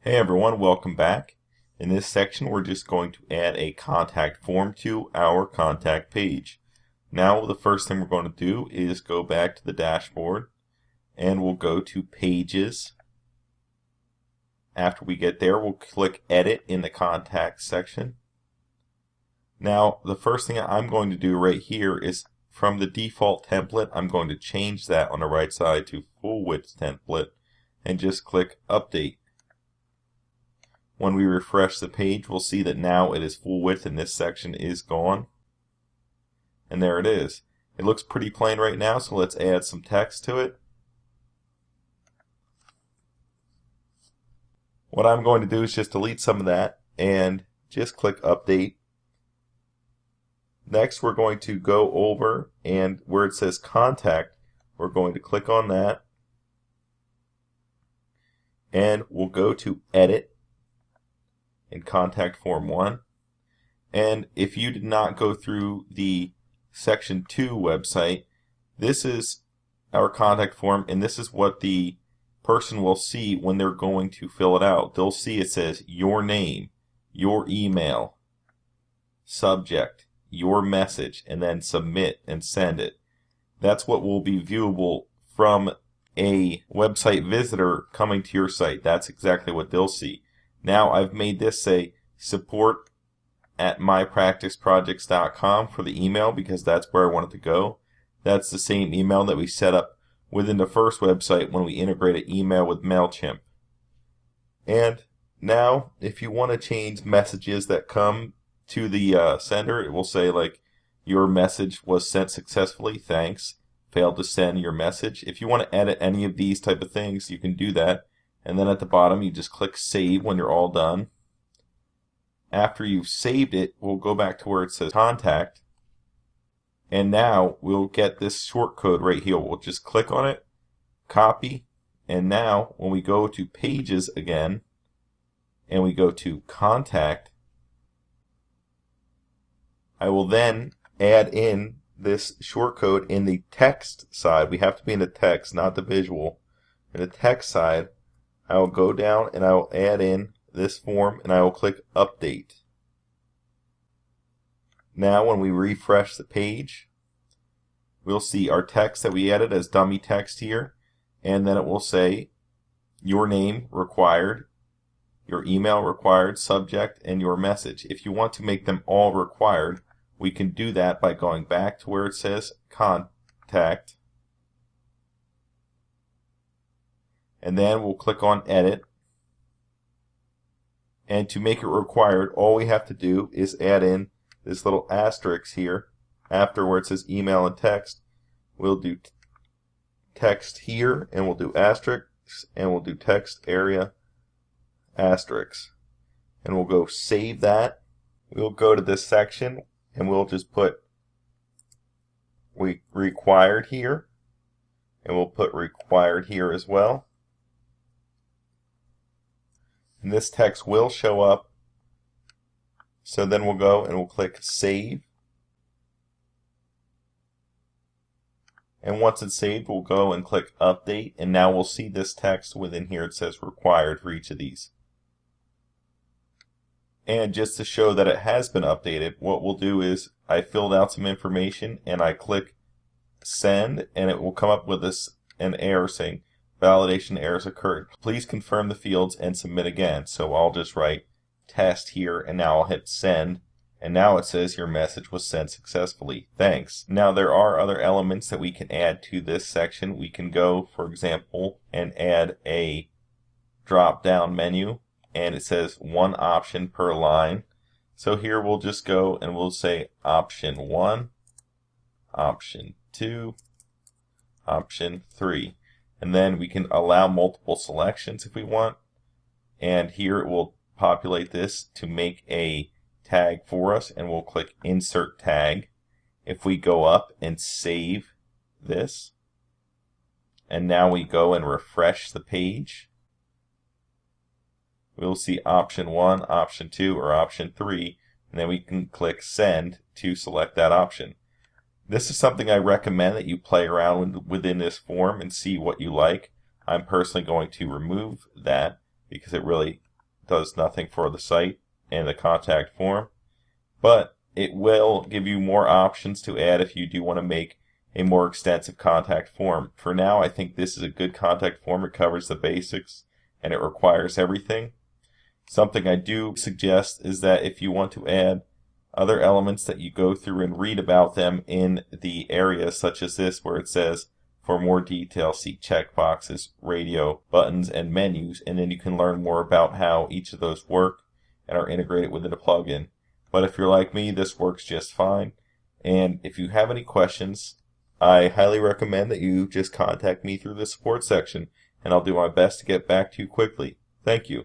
Hey everyone, welcome back. In this section we're just going to add a contact form to our contact page. Now the first thing we're going to do is go back to the dashboard and we'll go to Pages. After we get there, we'll click Edit in the Contact section. Now the first thing I'm going to do right here is from the default template, I'm going to change that on the right side to full width template and just click Update. When we refresh the page, we'll see that now it is full width and this section is gone. And there it is. It looks pretty plain right now, so let's add some text to it. What I'm going to do is just delete some of that and just click Update. Next, we're going to go over and where it says Contact, we're going to click on that. And we'll go to Edit in Contact Form 1. And if you did not go through the Section 2 website, this is our contact form and this is what the person will see when they're going to fill it out. They'll see it says your name, your email, subject, your message, and then submit and send it. That's what will be viewable from a website visitor coming to your site. That's exactly what they'll see. Now I've made this say support@mypracticeprojects.com for the email because that's where I want it to go. That's the same email that we set up within the first website when we integrated email with MailChimp. And now if you want to change messages that come to the sender, it will say like your message was sent successfully, thanks, failed to send your message. If you want to edit any of these type of things, you can do that. And then at the bottom, you just click Save when you're all done. After you've saved it, we'll go back to where it says Contact. And now we'll get this shortcode right here. We'll just click on it, copy, and now when we go to Pages again, and we go to Contact, I will then add in this shortcode in the text side. We have to be in the text, not the visual. In the text side, I will go down and I will add in this form and I will click Update. Now when we refresh the page, we'll see our text that we added as dummy text here, and then it will say your name required, your email required, subject, and your message. If you want to make them all required, we can do that by going back to where it says Contact. And then we'll click on Edit. And to make it required, all we have to do is add in this little asterisk here after where it says email and text. We'll do text here, and we'll do asterisks, and we'll do text area asterisks. And we'll go save that. We'll go to this section, and we'll just put required here, and we'll put required here as well. And this text will show up. So then we'll go and we'll click Save. And once it's saved, we'll go and click Update. And now we'll see this text within here. It says required for each of these. And just to show that it has been updated, what we'll do is I filled out some information and I click Send, and it will come up with an error saying validation errors occurred. Please confirm the fields and submit again. So I'll just write test here and now I'll hit send, and now it says your message was sent successfully. Thanks. Now there are other elements that we can add to this section. We can go, for example, and add a drop down menu, and it says one option per line. So here we'll just go and we'll say option 1, option 2, option 3. And then we can allow multiple selections if we want. And here it will populate this to make a tag for us, and we'll click Insert Tag. If we go up and save this, and now we go and refresh the page, we'll see option 1, option 2, or option 3, and then we can click Send to select that option. This is something I recommend that you play around within this form and see what you like. I'm personally going to remove that because it really does nothing for the site and the contact form, but it will give you more options to add if you do want to make a more extensive contact form. For now, I think this is a good contact form. It covers the basics and it requires everything. Something I do suggest is that if you want to add other elements, that you go through and read about them in the areas such as this where it says, for more detail, see checkboxes, radio, buttons, and menus, and then you can learn more about how each of those work and are integrated within a plugin. But if you're like me, this works just fine. And if you have any questions, I highly recommend that you just contact me through the support section, and I'll do my best to get back to you quickly. Thank you.